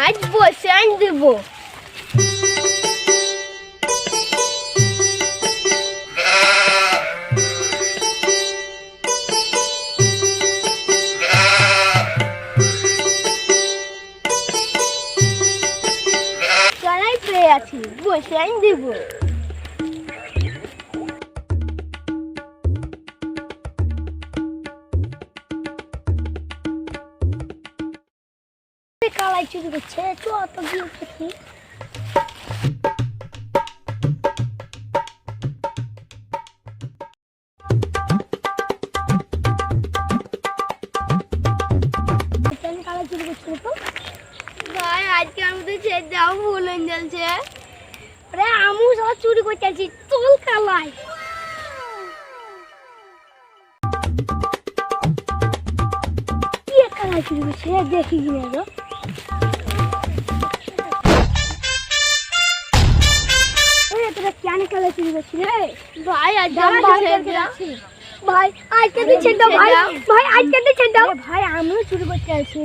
আজ বসে আন দেবো। চলাই পেয়ে আছি, বসে আন দেবো। কালাই চুরি করছে, চ তো গিয়ে দেখি। কালাই চুরি করছে তো ভাই, আজকে আমাদের ছেড়ে দাও, ভুলেন জ্বলছে। আরে আমু সব চুরি করতে আছি, চল কালাই। কি কালাই চুরি করছে দেখি কিনে গো। কালাই চুরি করছি রে ভাই, আজ ভাই আজকে তুই ছেড়ে দাও ভাই, ভাই আজকে তুই ছেড়ে দাও ভাই, আমিও চুরি করতে আছি।